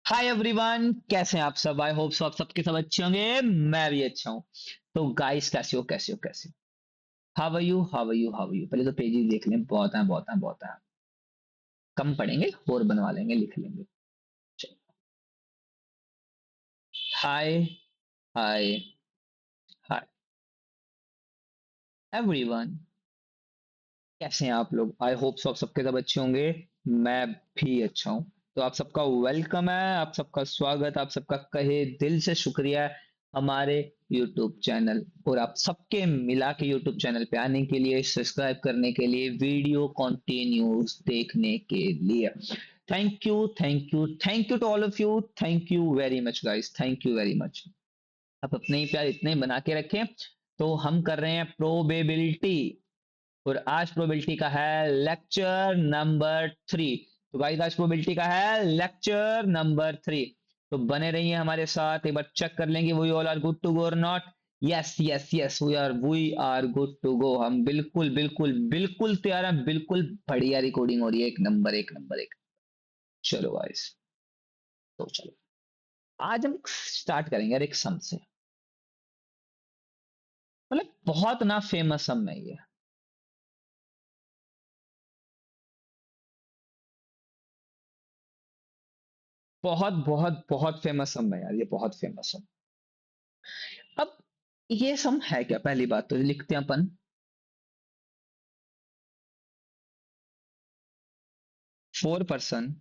Hi everyone, कैसे हैं आप सब। आई होप सो आप सबके सब अच्छे होंगे। मैं भी अच्छा हूँ। तो गाइस, कैसे हो। How are you. पहले तो पेजेस देख लें। बहुत है। कम पढ़ेंगे और बनवा लेंगे, लिख लेंगे। हाय हाय हाय एवरीवन, कैसे हैं आप लोग। आई होप सो आप सबके सब अच्छे होंगे। मैं भी अच्छा हूँ। तो आप सबका वेलकम है, आप सबका स्वागत, आप सबका कहे दिल से शुक्रिया है हमारे YouTube चैनल और आप सबके मिला के YouTube चैनल पे आने के लिए, सब्सक्राइब करने के लिए, वीडियो कंटिन्यूस देखने के लिए। Thank you to all of you. Thank you very much guys, thank you very much. आप अपने ही प्यार इतने ही बना के रखें। तो हम कर रहे हैं प्रोबेबिलिटी, और आज प्रोबेबिलिटी का है लेक्चर नंबर 3। तो गाइस, आज प्रोबेबिलिटी का है लेक्चर नंबर 3। तो बने रहिए हमारे साथ, एक बार चेक कर लेंगे we all are good to go और not. Yes we are good to go. हम बिल्कुल बिल्कुल बिल्कुल तैयार हैं, बिल्कुल बढ़िया रिकॉर्डिंग हो रही है, एक नंबर एक नंबर एक। चलो गाइस, तो चलो आज हम स्टार्ट करेंगे यार एक सम से। मतलब बहुत ना फेमस सम है ये। बहुत बहुत बहुत फेमस सम है यार, ये बहुत फेमस सम। अब ये सम है क्या, पहली बात तो लिखते हैं अपन। 4 पर्सन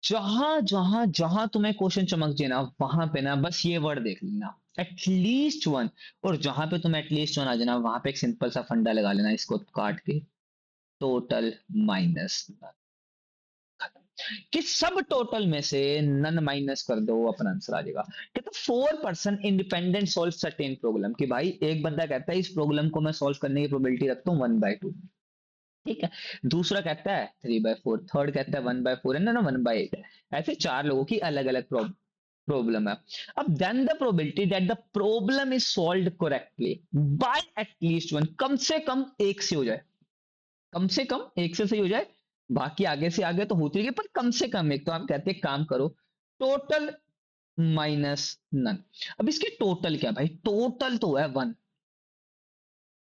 जहां जहां जहां तुम्हें क्वेश्चन चमक जाए ना, वहां पे ना बस ये वर्ड देख लेना, एटलीस्ट 1। और जहां पे तुम एटलीस्ट 1 आ जाना, वहां पे एक सिंपल सा फंडा लगा लेना, इसको काट के टोटल माइनस कि सब टोटल में से नन माइनस कर दो, अपना आंसर आ जाएगा। कहता 4 person independent solve certain problem, कि भाई एक बंदा कहता है इस प्रॉब्लम को मैं सॉल्व करने की प्रोबेबिलिटी रखता हूँ 1/2। ठीक है। दूसरा कहता है 3/4, थर्ड कहता है 1/4 है ना 1/8 है। ऐसे चार लोगों की अलग अलग प्रॉब्लम है। अब then the probability that the problem is solved correctly by at least 1, कम से कम एक से हो जाए। कम से कम एक से सही हो जाए। बाकी आगे से आगे तो होती है, पर कम से कम एक। तो हम कहते हैं काम करो, टोटल माइनस नन। अब इसकी टोटल क्या भाई, टोटल तो है 1।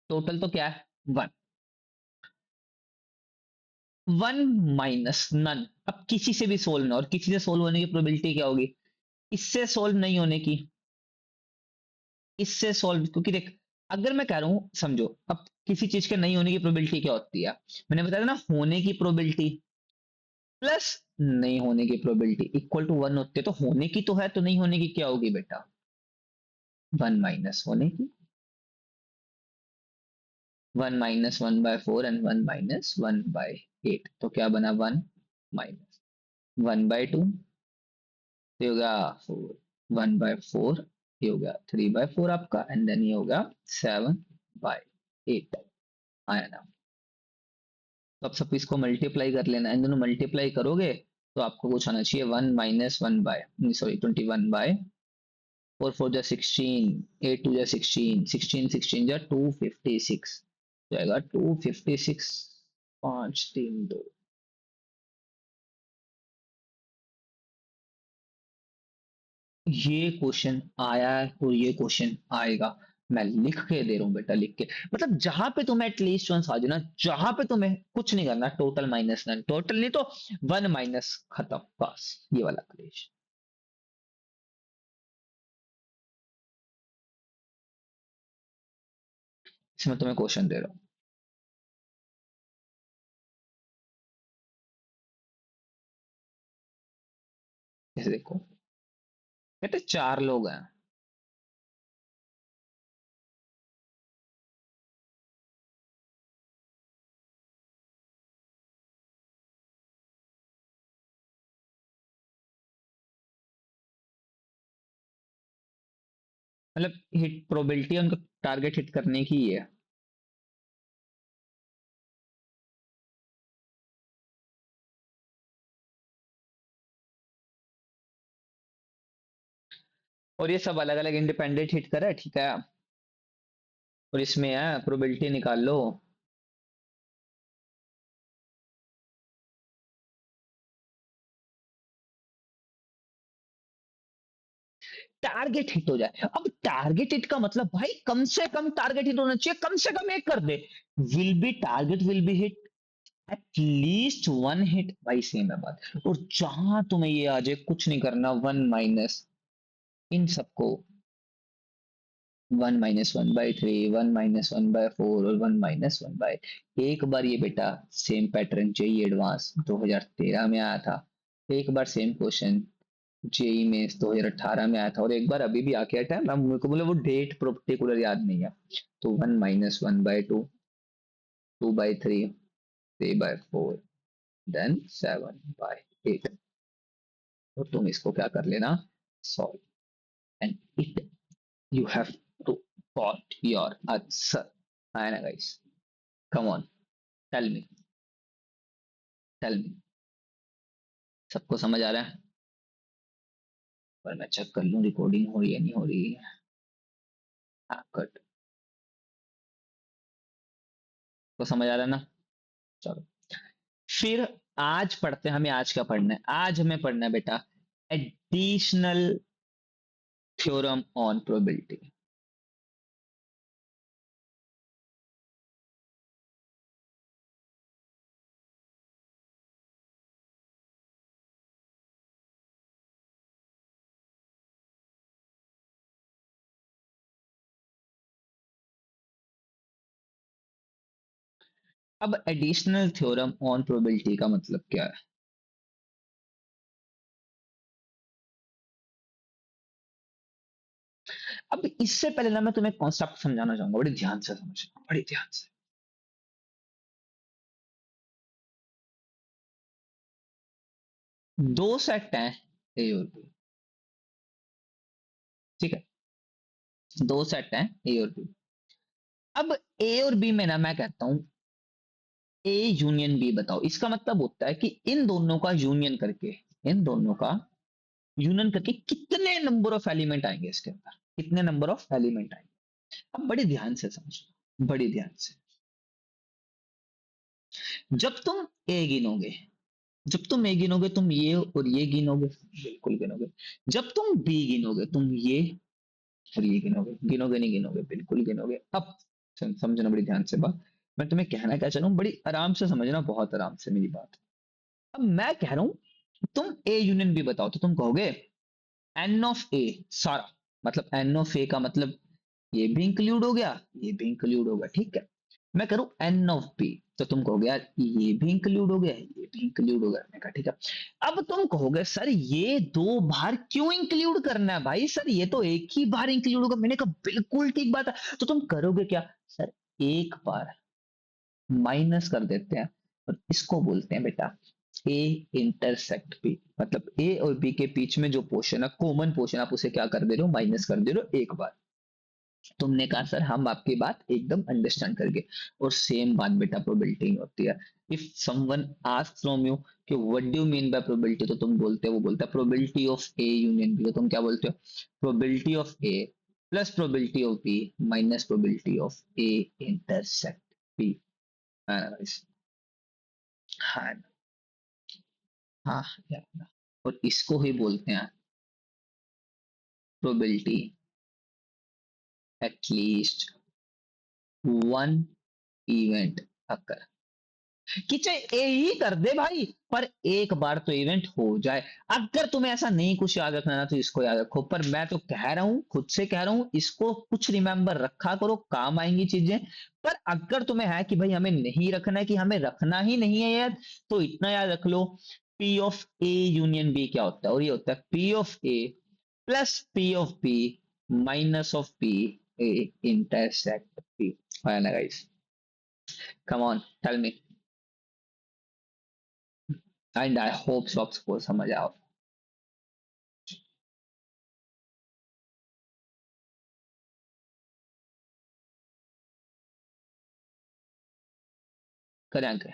टोटल तो क्या है 1। 1 - नन। अब किसी से भी सोल्व ना, और किसी से सोल्व होने की प्रोबेबिलिटी क्या होगी, इससे सोल्व नहीं होने की, इससे सोल्व। क्योंकि देख, अगर मैं कह रहा हूं समझो, अब किसी चीज के नहीं होने की प्रोबेबिलिटी क्या होती है, मैंने बताया था ना, होने की प्रोबेबिलिटी प्लस नहीं होने की प्रोबेबिलिटी इक्वल टू 1 होती है। तो होने की तो है, तो नहीं होने की क्या होगी बेटा, 1 - होने की। 1 - 1/4 एंड 1 - 1/8, तो क्या बना 1 - 1/2। ये हो गया 4 1/4। ये हो गया 3/4 आपका, एंड देन ये हो गया 7/8। आया ना। तो अब सब इसको मल्टीप्लाई कर लेना, इन दोनों मल्टीप्लाई करोगे तो आपको कुछ आना चाहिए 1 - 1 बाय 21। 8 2 16, 16 256 जाएगा 256। 5 3 2। ये क्वेश्चन आया है और ये क्वेश्चन आएगा। मैं लिख के दे रहा हूँ बेटा, लिख के। मतलब जहां पे तुम्हें एटलीस्ट वन आ जाए ना, जहां पे तुम्हें कुछ नहीं करना, टोटल माइनस नन, टोटल नहीं तो वन माइनस, खत्म, बस ये वाला क्वेश्चन। इसमें तुम्हें क्वेश्चन दे रहा हूँ, जैसे देखो, कहते चार लोग हैं। मतलब हिट प्रोबेबिलिटी उनका टारगेट हिट करने की ही है। और ये सब अलग अलग इंडिपेंडेंट हिट करे, ठीक है। और इसमें है प्रोबेबिलिटी निकाल लो। टारगेट हिट हो जाए। अब टारगेट हिट का मतलब भाई कम से कम टारगेट हिट होना चाहिए, कम से कम एक कर दे। Will be target will be hit at least one hit, भाई सेम है बात। और जहां तुम्हें ये आ जाए, कुछ नहीं करना, वन माइनस इन सबको, one minus one by three, one minus one by four और वन माइनस वन बाय। एक बार ये बेटा सेम पैटर्न जेई एडवांस 2013 में आया था। एक बार सेम क्वेश्चन जेई में 2018 में आया था, और एक बार अभी भी आके हटा है। मैं मेरे को बोले वो डेट पर्टिकुलर याद नहीं है। तो one minus one by two, two by three, three by four, then seven by eight. तो तुम इसको क्या कर लेना, solve, and it you have to got your answer, है ना guys? Come on, tell me, tell me. सबको समझ आ रहा है? पर मैं चेक कर लूं रिकॉर्डिंग हो रही है नहीं हो रही है। हाँ कट, तो समझ आ रहा है ना? चलो, फिर आज पढ़ते हैं। हमें आज क्या पढ़ना है? आज हमें पढ़ना है बेटा एडिशनल थ्योरम ऑन प्रोबेबिलिटी। अब एडिशनल थ्योरम ऑन प्रोबेबिलिटी का मतलब क्या है? अब इससे पहले ना मैं तुम्हें कॉन्सेप्ट समझाना चाहूंगा, बड़े ध्यान से समझना, बड़े ध्यान से। दो सेट हैं, ए और बी, ठीक है। दो सेट हैं, ए और बी। अब ए और बी में ना मैं कहता हूं ए यूनियन बी बताओ। इसका मतलब होता है कि इन दोनों का यूनियन करके, इन दोनों का यूनियन करके कितने नंबर ऑफ एलिमेंट आएंगे इसके अंदर, कितने नंबर ऑफ एलिमेंट आएंगे। अब बड़े ध्यान से समझो, बड़े ध्यान से। जब तुम ए गिनोगे, जब तुम ए गिनोगे, तुम ये और ये गिनोगे, बिल्कुल गिनोगे। जब तुम बी गिनोगे, तुम ये और ये गिनोगे, गिनोगे नहीं गिनोगे, बिल्कुल गिनोगे। अब समझना बड़ी ध्यान से बात। मैं तुम्हें कहना क्या चाह रहा हूँ, बड़ी आराम से समझना, बहुत आराम से मेरी बात। अब मैं कह रहा हूं तुम ए यूनियन बी बताओ, तो तुम कहोगे एन ऑफ ए सारा, मतलब एन ऑफ ए का मतलब ये भी इंक्लूड हो गया, ये भी इंक्लूड हो गया, ठीक है। मैं करूं एन ऑफ बी, तो तुम कहोगे यार ये भी इंक्लूड हो गया, ये भी इंक्लूड हो गया। मैं कहा ठीक है। अब तुम कहोगे सर ये दो बार क्यों इंक्लूड करना है भाई, सर ये तो एक ही बार इंक्लूड होगा। मैंने कहा बिल्कुल ठीक बात है। तो तुम करोगे क्या, सर एक बार माइनस कर देते हैं, और इसको बोलते हैं बेटा ए इंटरसेक्ट बी। मतलब ए और बी के बीच में जो पोर्शन है, कॉमन पोर्शन, आप उसे क्या कर दे रहे हो, माइनस कर दे रहे हो एक बार। तुमने कहा सर हम आपकी बात एकदम अंडरस्टैंड कर गए। और सेम बात बेटा प्रोबेबिलिटी में होती है। If someone ask from you कि what do you mean by probability, तो तुम बोलते हो, वो बोलता है probability of A union B, तो तुम क्या बोलते हो, probability of A plus probability of B minus probability of A intersect B. हाँ, हाँ, और इसको ही बोलते हैं probability at least one event occur, कि चाहे ए ही कर दे भाई, पर एक बार तो इवेंट हो जाए। अगर तुम्हें ऐसा नहीं कुछ याद रखना ना तो इसको याद रखो, पर मैं तो कह रहा हूं, खुद से कह रहा हूं, इसको कुछ रिमेंबर रखा करो, काम आएंगी चीजें। पर अगर तुम्हें है कि भाई हमें नहीं रखना है, कि हमें रखना ही नहीं है याद, तो इतना याद रख लो, P of A union B क्या होता है, और ये होता है P of A plus P of B minus of P A intersect P. है ना guys? Come on, tell me, and I hope सबको समझ आओ। करेंगे।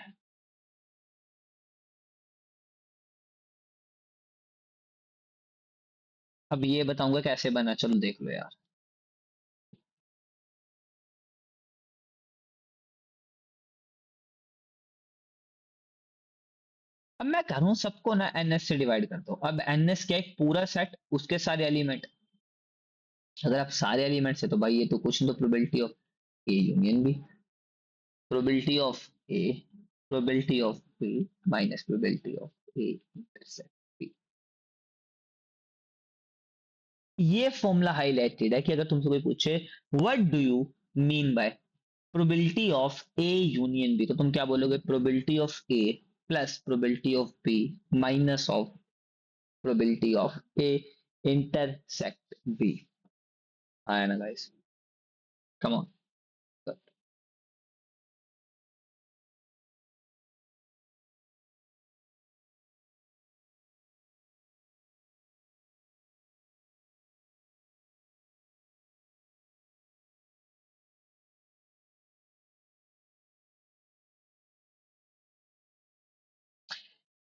अब ये बताऊंगा कैसे बना, चलो देख लो यार। अब मैं करूं सबको ना एनएस से डिवाइड कर दो। अब एनएस क्या है? एक पूरा सेट, उसके सारे एलिमेंट। अगर आप सारे एलिमेंट से, तो भाई ये तो कुछ तो probability of A union B, probability of A, probability of B minus probability of A intersect B. ये फॉर्मूला हाईलाइटेड है कि अगर तुमसे कोई पूछे what do you mean by probability of A union B, तो तुम क्या बोलोगे? Probability of A plus probability of B minus of probability of A intersect B. आया ना guys? Come on.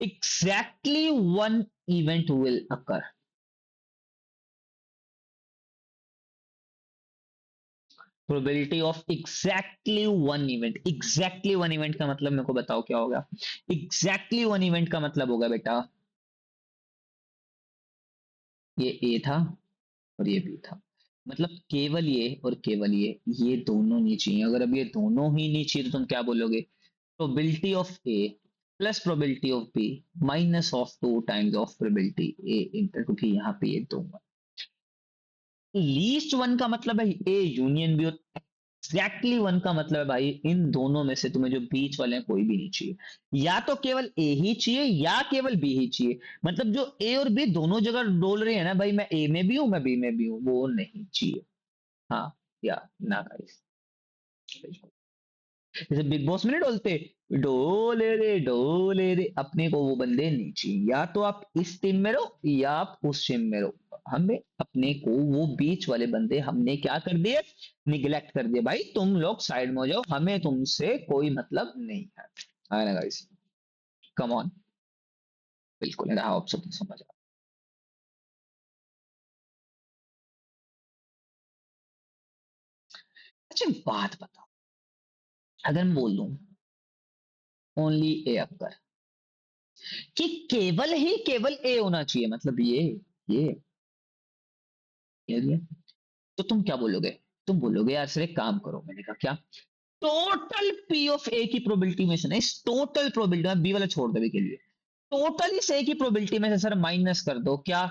Exactly one event will occur. Probability of exactly one event, exactly one event का मतलब मेरे को बताओ क्या होगा? एग्जैक्टली वन इवेंट का मतलब होगा बेटा, ये ए था और ये बी था, मतलब केवल ये और केवल ये दोनों नहीं चाहिए। अगर अब ये दोनों ही नहीं चाहिए, तो तुम क्या बोलोगे? Probability of A plus probability of B minus of two times of probability A inter, क्योंकि यहाँ पे ये दो। लीस्ट वन का मतलब है ए यूनियन बी, और एग्जैक्टली वन का मतलब है भाई इन दोनों में से तुम्हें जो बीच वाले हैं कोई भी नहीं चाहिए। या तो केवल ए ही चाहिए या केवल बी ही चाहिए। मतलब जो ए और बी दोनों जगह डोल रहे हैं ना भाई, मैं ए में भी हूं मैं बी में भी हूं, वो नहीं चाहिए। हाँ या ना गाइस? जैसे बिग बॉस में नहीं डोलते, डोले रे, अपने को वो बंदे नहीं चाहिए। या तो आप इस टीम में रहो या आप उस टीम में रहो, हमें अपने को वो बीच वाले बंदे हमने क्या कर दिए? निगलेक्ट कर दिए। भाई तुम लोग साइड में हो जाओ, हमें तुमसे कोई मतलब नहीं है ना गाइस? Come on. बिल्कुल, हाँ आप सब समझ आओ। अच्छा बात बताओ, अगर मैं बोल दूं ओनली ए अक्कर, कि केवल ही केवल ए होना चाहिए, मतलब ये ये तो तुम क्या बोलोगे? तुम बोलोगे यार सर एक काम करो, मैंने कहा क्या? टोटल पी ऑफ ए की प्रोबेबिलिटी में से ना, इस टोटल प्रोबेबिलिटी में बी वाला छोड़ दो अभी के लिए, टोटल इस ए की प्रोबेबिलिटी में से सर माइनस कर दो क्या?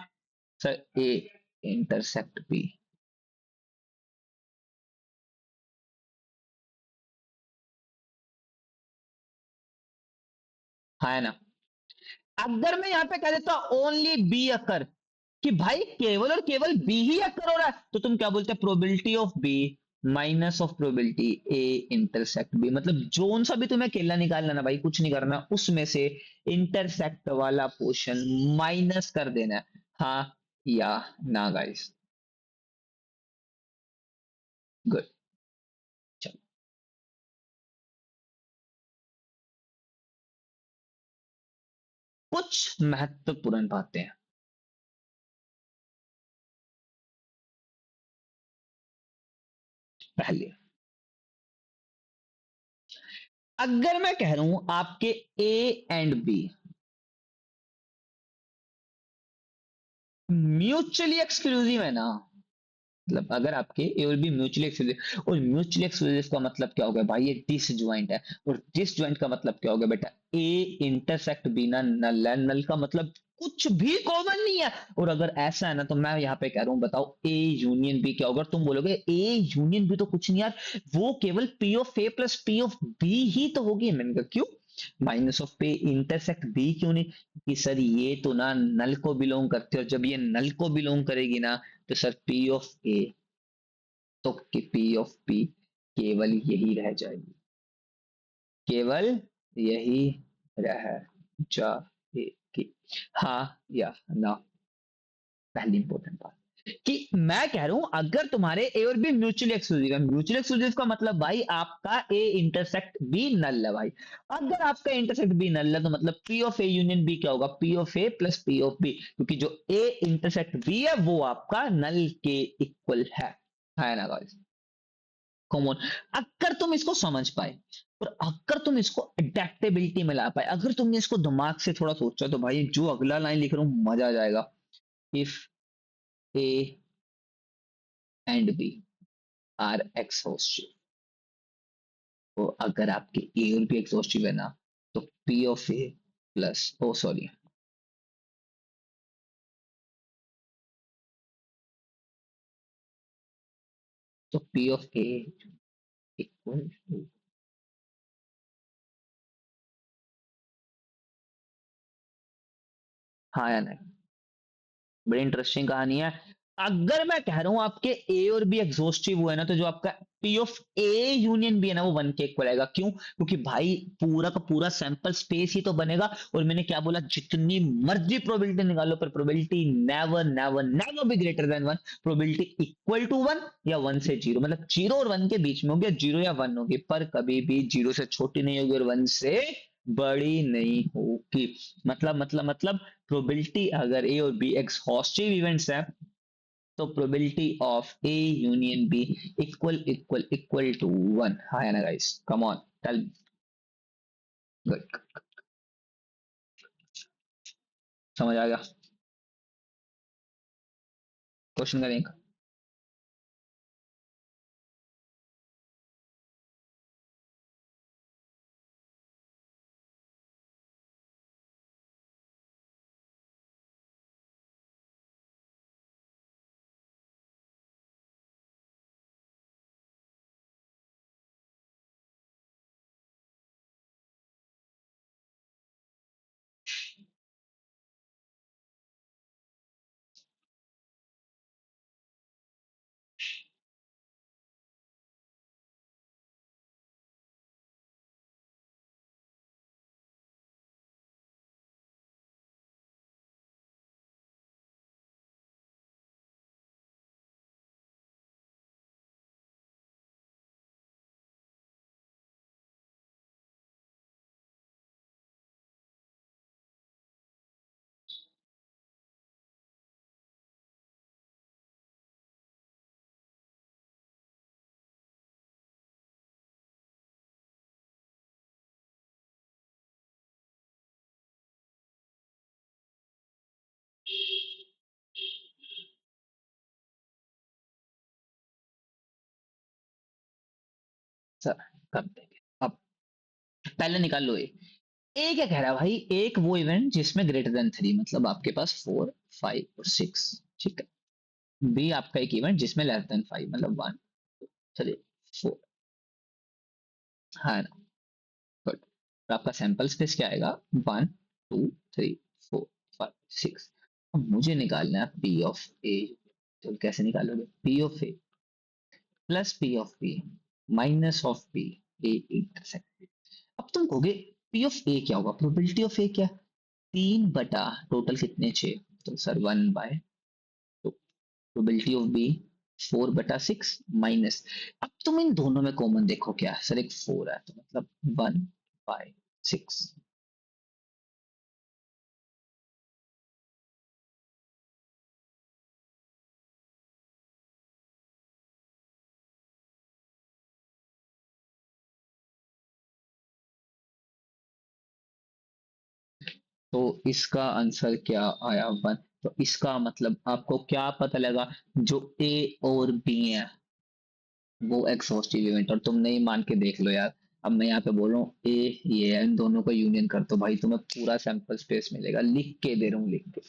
Sir A intersect B. हाँ है ना? अगर मैं यहां पे कह देता ओनली बी अकर, कि भाई केवल और केवल बी ही अकर हो रहा है, तो तुम क्या बोलते? Probability of B minus of probability A intersect B. मतलब जोन सा भी तुम्हें अकेला निकालना ना भाई, कुछ नहीं करना, उसमें से इंटरसेक्ट वाला पोर्शन माइनस कर देना है। हाँ या ना गाइस? गुड। चलो, कुछ महत्वपूर्ण बातें हैं। पहले, अगर मैं कह रहा हूं आपके ए एंड बी म्यूचुअली एक्सक्लूसिव है ना, मतलब अगर आपके ए और बी म्यूचुअली एक्सक्लूसिव, और म्यूचुअली एक्सक्लूसिव का मतलब क्या होगा भाई, ये डिसजॉइंट है, और डिसजॉइंट का मतलब क्या होगा बेटा, ए इंटरसेक्ट बी ना नल है, नल का मतलब कुछ भी कॉमन नहीं है। और अगर ऐसा है ना तो मैं यहाँ पे कह रहा हूँ, बताओ ए यूनियन बी क्या होगा, और तुम बोलोगे ए यूनियन बी तो कुछ नहीं यार, वो केवल P of A plus P of B ही तो होगी। मैंने कहा क्यों, minus of P intersect B क्यों नहीं, कि सर ये तो ना नल को बिलोंग करते हो, जब ये नल को बिलोंग करेगी ना तो सर पी ऑफ ए, तो पी ऑफ पी केवल यही रह जाएगी, केवल यही रह जाएगी। हाँ या ना, पहली इंपॉर्टेंट बात कि मैं कह रहा हूं अगर तुम्हारे ए और बी म्यूचुअली एक्सक्लूसिव है, म्यूचुअली एक्सक्लूसिव का मतलब भाई आपका ए इंटरसेक्ट बी नल है भाई। अगर आपका इंटरसेक्ट बी नल है तो मतलब P of A union B क्या होगा, P of A plus P of B, क्योंकि जो ए इंटरसेक्ट बी है वो आपका नल के इक्वल है ना गाइस, कॉमन। अगर तुम इसको समझ पाए और अगर तुम इसको अडेप्टेबिलिटी में ला पाए, अगर तुमने इसको दिमाग से थोड़ा सोचा तो भाई जो अगला लाइन लिख रहा हूं मजा आ जाएगा। If A and B are exhaustive, तो अगर आपके ए और बी एक्सहॉस्टिव है ना तो P of A plus oh sorry, तो P of A equal to, हाँ या नहीं, बड़ी इंटरेस्टिंग कहानी है। अगर मैं कह रहा हूं आपके ए और बी एग्जॉस्टिव हुआ है ना तो जो आपका P of A union B है ना वो वन के इक्वल आएगा, क्यों, क्योंकि भाई पूरा का पूरा सैंपल स्पेस ही तो बनेगा। और मैंने क्या बोला, जितनी मर्जी प्रोबेबिलिटी निकालो पर probability never never never be greater than one, probability equal to one या वन से जीरो, मतलब जीरो और वन के बीच में होगी, जीरो या वन होगी, पर कभी भी जीरो से छोटी नहीं होगी और वन से बड़ी नहीं होगी। मतलब प्रोबेबिलिटी अगर ए और बी एक्सहॉस्टिव इवेंट्स है तो probability of A union B equal equal equal to one, हाँ है ना guys, come on tell, good, समझ आ गया, क्वेश्चन करेंगे। सर कर देंगे अब, पहले निकाल लो ए क्या कह रहा है भाई, एक वो इवेंट जिसमें ग्रेटर देन थ्री, मतलब आपके पास फोर फाइव और सिक्स, ठीक है। बी आपका एक इवेंट जिसमें लेस देन फाइव, मतलब वन, चलिए फोर, हाँ ना, गुड। तो आपका सैंपल स्पेस क्या आएगा, one two three four five six. अब मुझे निकालना है पी ऑफ ए, तो कैसे निकालोगे, P of A plus P of B minus of B, A intersect. अब तुम कहोगे पी ऑफ ए क्या होगा, प्रोबेबिलिटी ऑफ ए क्या, तीन बटा टोटल कितने, छः, तो सर वन बाय, तो प्रोबेबिलिटी ऑफ बी फोर बटा सिक्स माइनस, अब तुम इन दोनों में कॉमन देखो क्या है? सर एक फोर है तो मतलब वन बाय सिक्स, तो इसका आंसर क्या आया, वन। तो इसका मतलब आपको क्या पता लगा, जो ए और बी है वो एग्जॉस्टिव इवेंट, और तुम नहीं मान के देख लो यार। अब मैं यहाँ पे बोल रहा हूँ ए ये है, इन दोनों को यूनियन कर दो भाई, तुम्हें पूरा सैंपल स्पेस मिलेगा, लिख के दे रहा हूँ, लिख के।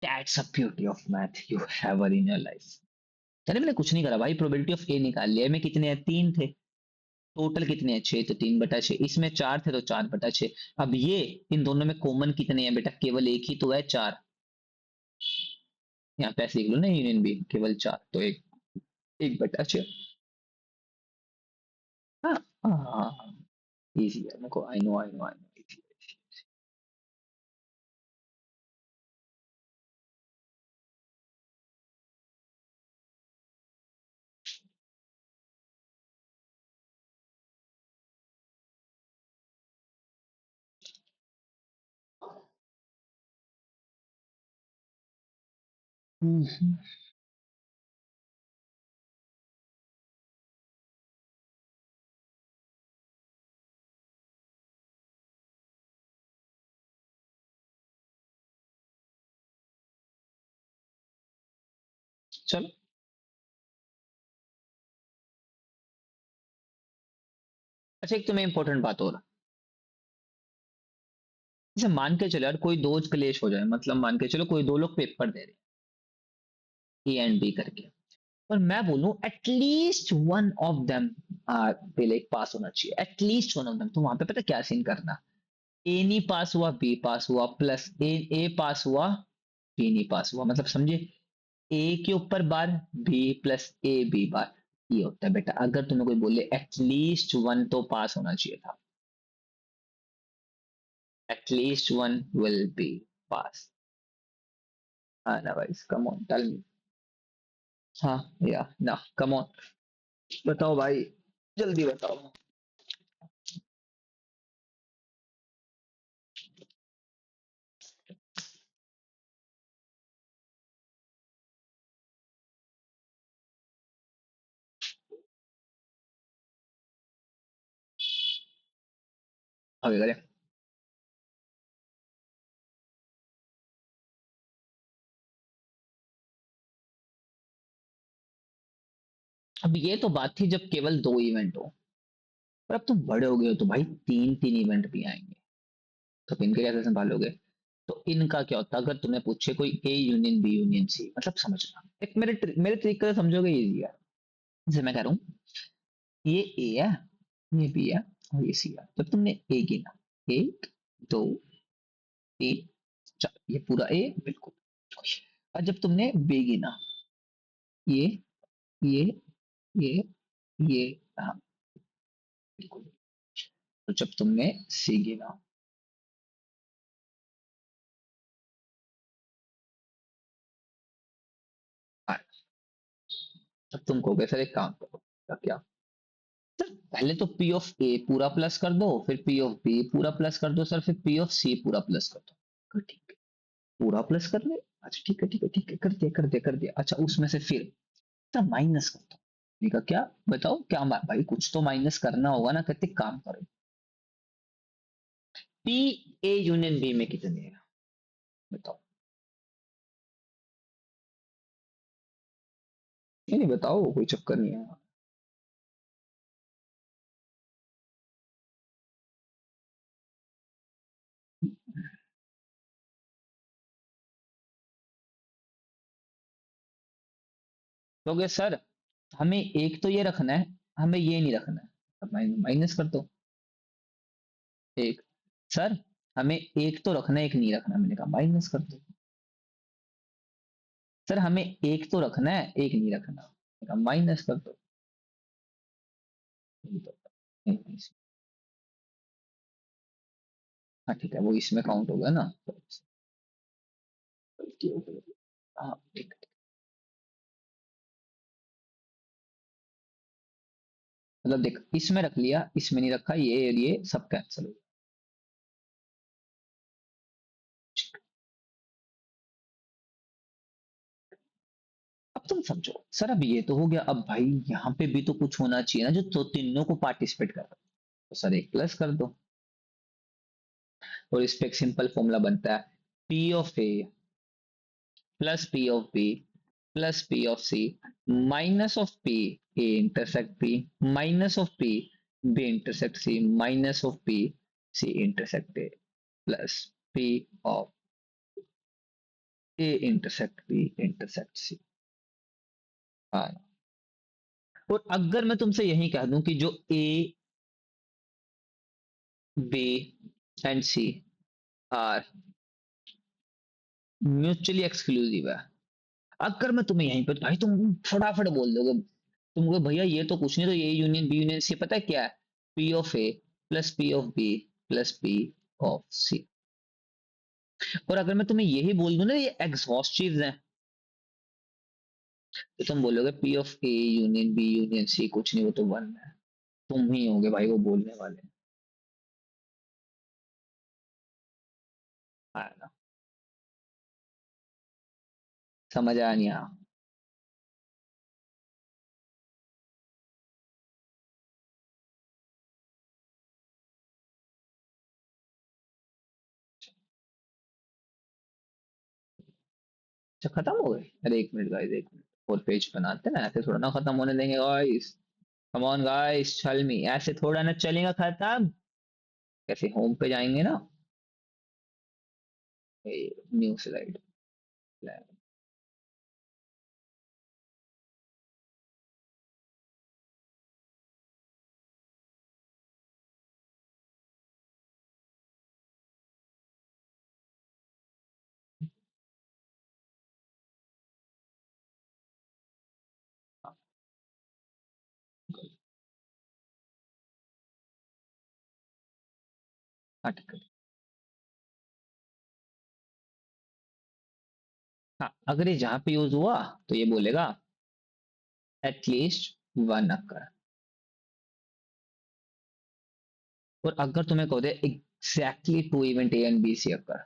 That's a beauty of math you have in your life. चले मैंने कुछ नहीं करा भाई, प्रोबेबिलिटी ऑफ ए निकाल लिया। में कितने हैं, 3 थे। टोटल कितने हैं, 6, तो 3/6। इसमें 4 थे तो 4/6। अब ये इन दोनों में कॉमन कितने हैं बेटा, केवल एक ही तो है, 4। यहाँ पे ऐसे लिख लो ना, यूनियन भी केवल 4, तो 1/6। हाँ हाँ, इजी है मेरे को, I know I know I know. चलो, अच्छा एक तुम्हें इंपॉर्टेंट बात और, जैसे मान के चलो यार कोई दो क्लेश हो जाए, मतलब मान के चलो कोई दो लोग पेपर दे रहे हैं ए एंड बी करके, और मैं बोलूं एटलीस्ट वन ऑफ देम पहले पास होना चाहिए, एटलीस्ट वन ऑफ देम, तो वहां पे पता क्या सीन करना, ए नहीं पास हुआ बी पास हुआ, प्लस ए पास हुआ बी नहीं पास हुआ, मतलब समझे, ए के ऊपर bar B plus A B bar, ये होता है बेटा। अगर तुम्हें कोई बोले एटलीस्ट वन तो पास होना चाहिए था, एटलीस्ट वन विल बी पास। हाँ ना भाई, कम ऑन टेल मी। हाँ या ना, कम ऑन, बताओ भाई, जल्दी बताओ। आगे करें। अब ये तो बात थी जब केवल दो इवेंट हो, पर अब तुम बड़े हो गए हो तो भाई तीन तीन इवेंट भी आएंगे, तो इनके कैसे संभालोगे। तो इनका क्या होता है, अगर तुम्हें पूछे कोई A union B union C, मतलब समझना, एक मेरे तरीके से समझोगे, इजी है। जैसे मैं कह रहा हूँ ये ए है, ये बी है, और ये सी है। जब तुमने ए गिना, 1 2 3 4, ये पूरा ए बिल्कुल। और जब तुमने बी गिना, ये ये ये ये, हाँ बिल्कुल। तो जब तुमने सी गिना, हाँ, तब तुम कहोगे सर एक काम करो, क्या, सर पहले तो पी ऑफ ए पूरा प्लस कर दो, फिर पी ऑफ बी पूरा प्लस कर दो सर, फिर पी ऑफ सी पूरा प्लस कर दो। कहा, ठीक है, पूरा प्लस कर ले, अच्छा ठीक है ठीक है ठीक है, कर दिया कर दिया कर दिया। अच्छा उसमें से फिर तो माइनस कर दो। मैंने कहा क्या, बताओ क्या भाई कुछ तो माइनस करना होगा ना, कहते काम करो। पी ए यूनियन बी में कितने है, बताओ। नहीं नहीं बताओ, कोई चक्कर नहीं है। तो सर हमें एक तो ये रखना है, हमें ये नहीं रखना है, अब माइनस कर दो एक। सर हमें एक तो रखना है, एक नहीं रखना, मैंने कहा माइनस कर दो। सर हमें एक तो रखना है, एक नहीं रखना, मैंने कहा माइनस कर दो। ये तो, हाँ ठीक है, वो इसमें काउंट होगा ना, तो गलती हो गई। हाँ ठीक है। मतलब देख, इसमें रख लिया, इसमें नहीं रखा, ये और ये सब कैंसिल हो गया। अब तुम समझो सर, अब ये तो हो गया, अब भाई यहाँ पे भी तो कुछ होना चाहिए ना जो तो तीनों को पार्टिसिपेट कर रहा है। तो सर एक प्लस कर दो, और इस पे एक सिंपल फॉर्मूला बनता है, P of A plus P of B plus P of C minus of P A intersect P minus of P B intersect C minus of P C intersect A plus P of A intersect B intersect C. हाँ, और अगर मैं तुमसे यही कह दूं कि जो A B and C are mutually exclusive है, अगर मैं तुम्हें यहीं पे भाई तुम फटाफट बोल दोगे तुमको भैया ये तो कुछ नहीं, तो ये यूनियन बी यूनियन सी पता है क्या है, P of A plus P of B plus P of C. और अगर मैं तुम्हें यही बोल दूं ना ये एग्जॉस्टिव है, तो तुम बोलोगे P of A union B union C कुछ नहीं, वो तो वन है। तुम ही होगे भाई वो बोलने वाले। हाँ ना, समझ आया नहीं आया? अच्छा खत्म हो गए? अरे एक मिनट गाइस, एक मिनट और पेज बनाते हैं ना, ऐसे थोड़ा ना खत्म होने देंगे गाइस। कम ऑन गाइस, चल मी ऐसे थोड़ा ना चलेगा खत्म। कैसे होम पे जाएंगे ना, न्यू स्लाइड। हाँ ठीक है। हाँ अगर ये जहां पे यूज हुआ तो ये बोलेगा एटलीस्ट वन अकर। और अगर तुम्हें कहो दे exactly two event A and B C occur.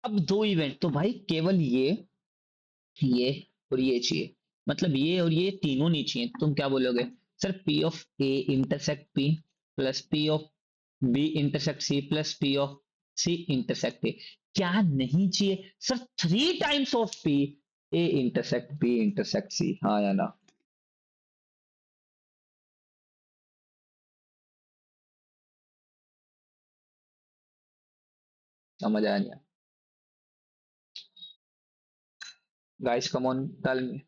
अब दो इवेंट तो भाई केवल ये और ये चाहिए, मतलब ये और ये तीनों नहीं चाहिए, तुम क्या बोलोगे? Sir P of A intersect P plus P of B intersect C plus P of C intersect A. क्या नहीं चाहिए sir? Three times of P A intersect B intersect C, हाँ या ना? समझ आया नहीं? Guys come on tell me.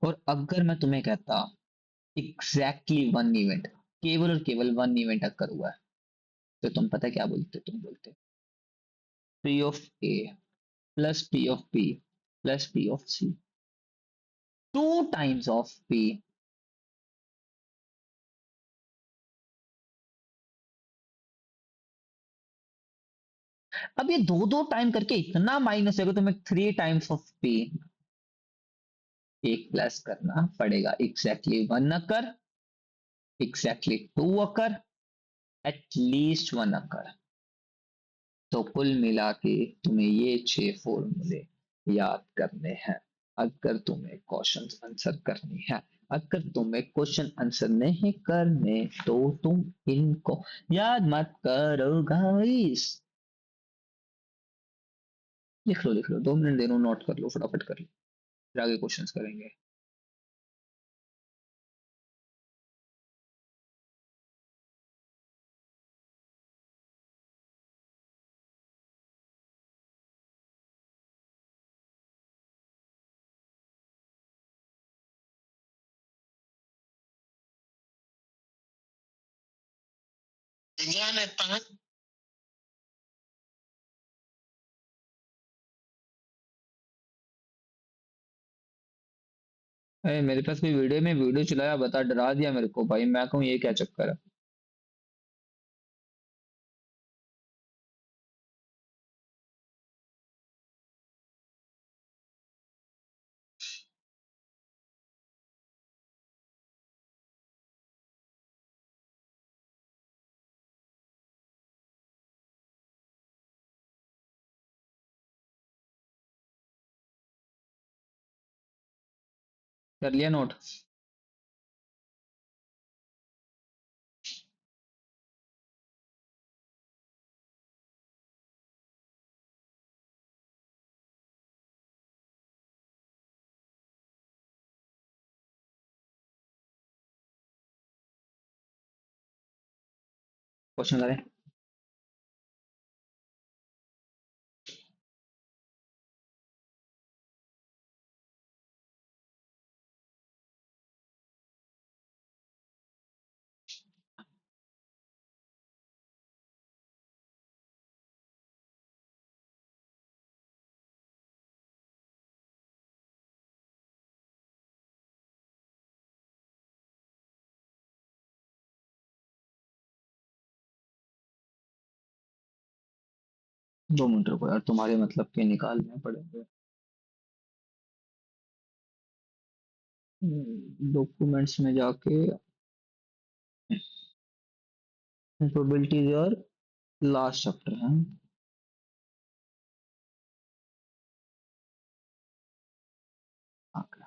और अगर मैं तुम्हें कहता एग्जैक्टली वन इवेंट, केवल और केवल वन इवेंट अकर हुआ है, तो तुम पता है क्या बोलते? तुम बोलते P of A plus P of B plus P of C two times of P. अब ये दो दो टाइम करके इतना माइनस है, तुम्हें थ्री टाइम्स ऑफ पी एक प्लस करना पड़ेगा, exactly one occur, exactly two occur, at least one occur. तो कुल मिला के तुम्हें ये छह फॉर्मूले याद करने हैं अगर तुम्हें क्वेश्चन आंसर करनी है। अगर तुम्हें क्वेश्चन आंसर नहीं करने तो तुम इनको याद मत करो गाइस। लिख लो 2 मिनट दे रहा हूँ, नोट कर लो फटाफट कर लो, फिर आगे क्वेश्चंस करेंगे। इंडिया में पांच। अरे मेरे पास कोई वीडियो में वीडियो चलाया, बता डरा दिया मेरे को भाई, मैं कहूँ ये क्या चक्कर है? कर लिया नोट? क्वेश्चन करें? दो मिनट रुको यार, तुम्हारे मतलब के निकालने पड़ेंगे। डॉक्यूमेंट्स में जाके प्रोबेबिलिटीज और लास्ट चैप्टर है। Okay.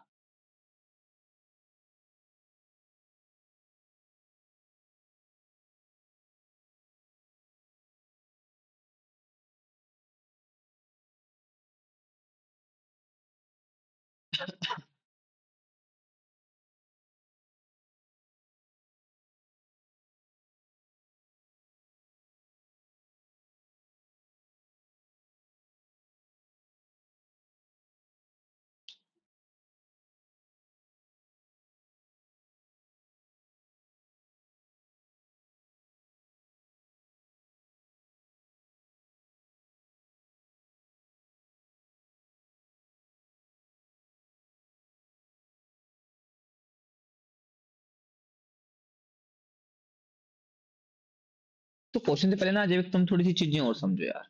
तो क्वेश्चन से पहले ना अजय तुम थोड़ी सी चीजें और समझो यार।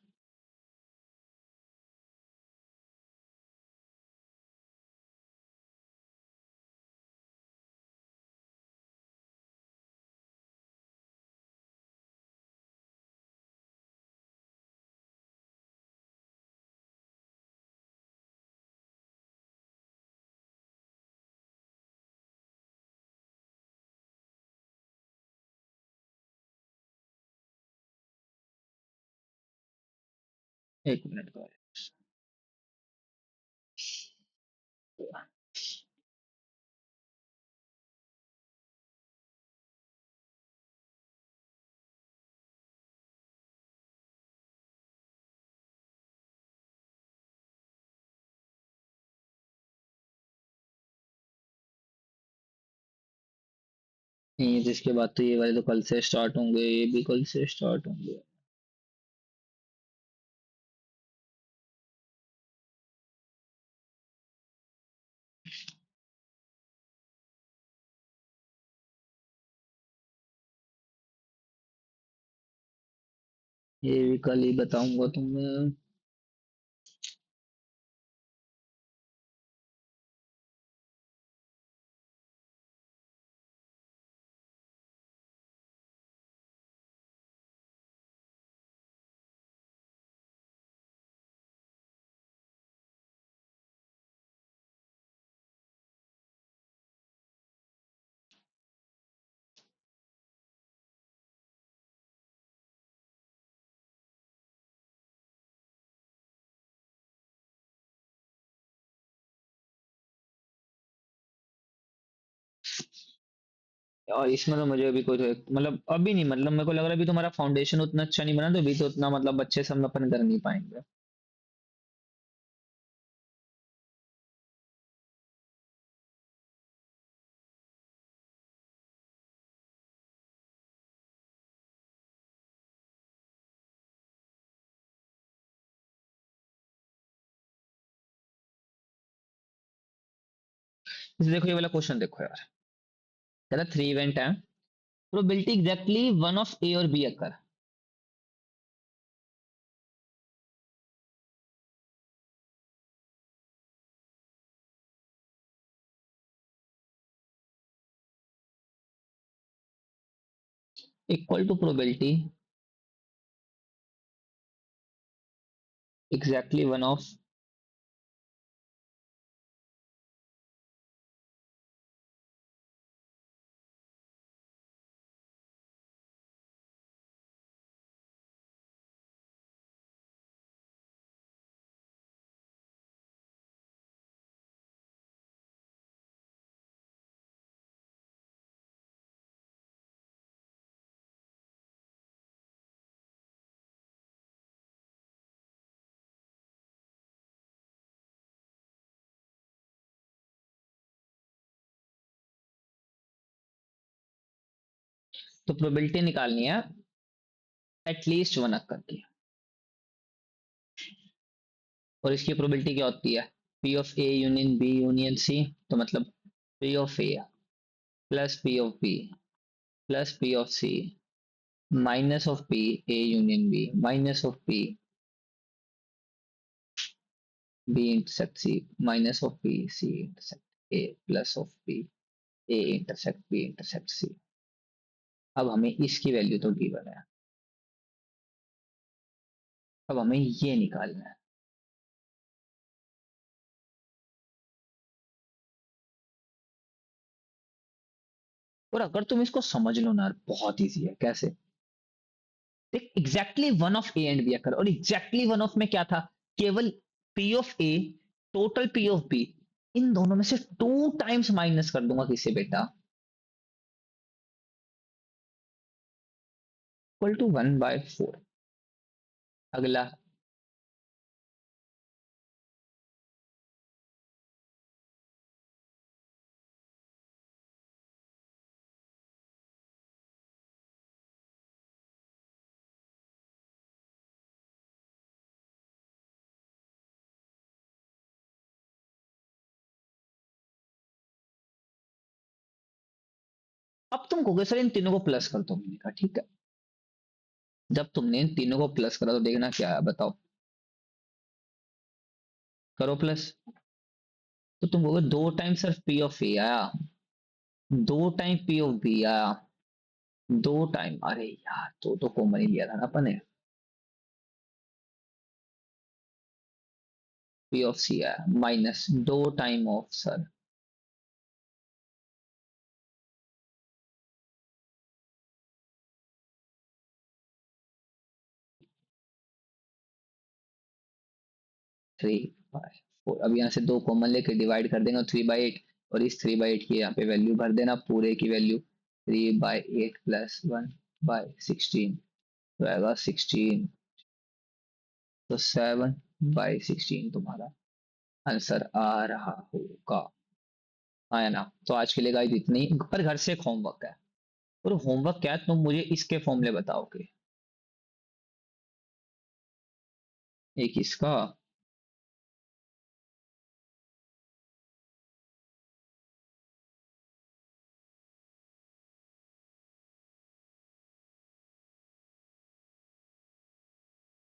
एक मिनट का। ये जिसके बाद तो ये वाले तो कल से स्टार्ट होंगे, ये भी कल से स्टार्ट होंगे। ये भी कल ही बताऊंगा तुम्हें। और इसमें तो मुझे अभी कोई मतलब अभी नहीं, मतलब मेरे को लग रहा है अभी तुम्हारा फाउंडेशन उतना अच्छा नहीं बना, तो अभी तो उतना मतलब अच्छे से हम अपन कर नहीं पाएंगे। जैसे देखो ये वाला क्वेश्चन देखो यार, कहता 3 इवेंट है, probability exactly one of A और B occur. Equal to probability exactly one of तो प्रोबेबिलिटी निकालनी है एटलीस्ट 1 अक्कर की। और इसकी प्रोबेबिलिटी क्या होती है? P of A union B union C. तो मतलब P of A plus P of B plus P of C minus of P A union B minus of P B intersect C minus of P C intersect A plus of P A intersect B intersect C. अब हमें इसकी value तो given है, अब हमें ये निकालना है। और अगर तुम इसको समझ लो ना, बहुत इजी है। कैसे? देख, exactly one of A and B कर, और एग्जैक्टली वन ऑफ में क्या था? केवल P of A total P of B, इन दोनों में से 2 टाइम्स माइनस कर दूंगा किसे बेटा? Equal to 1/4। अगला, अब तुम कहोगे सर इन तीनों को प्लस कर दो। मैंने कहा ठीक है। जब तुमने इन तीनों को प्लस करा तो देखना क्या है, बताओ। करो प्लस। तो तुम कहोगे 2 टाइम सिर्फ पी ऑफ ए आया, 2 टाइम पी ऑफ बी आया, 2 टाइम, अरे यार तो कॉमन ही लिया था ना अपन ने, पी ऑफ सी आया माइनस 2 टाइम ऑफ सर 3/4। अब यहाँ से 2 कॉमन लेके डिवाइड कर देंगे 3/8, और इस 3/8 की यहाँ पे वैल्यू भर देना, पूरे की वैल्यू 3/8 प्लस 1/16 तो आएगा 16। तो 7/16 तुम्हारा आंसर आ रहा होगा। आया ना? तो आज के लिए गाइस इतनी, पर घर से एक होमवर्क है। और होमवर्क क्या है, तुम मुझे इसके फॉर्मूले बताओगे। एक इसका,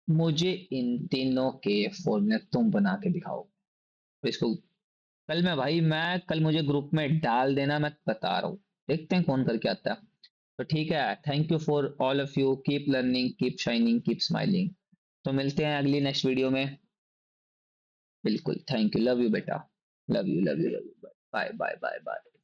मुझे इन तीनों के फॉर्मूले तुम बना के दिखाओ। और इसको कल मैं, भाई मैं कल, मुझे ग्रुप में डाल देना, मैं बता रहा हूँ। देखते हैं कौन करके आता है। तो ठीक है, thank you for all of you, keep learning, keep shining, keep smiling. तो मिलते हैं अगली नेक्स्ट वीडियो में। बिल्कुल, थैंक यू, लव यू बेटा, love you love you love you, bye bye bye bye.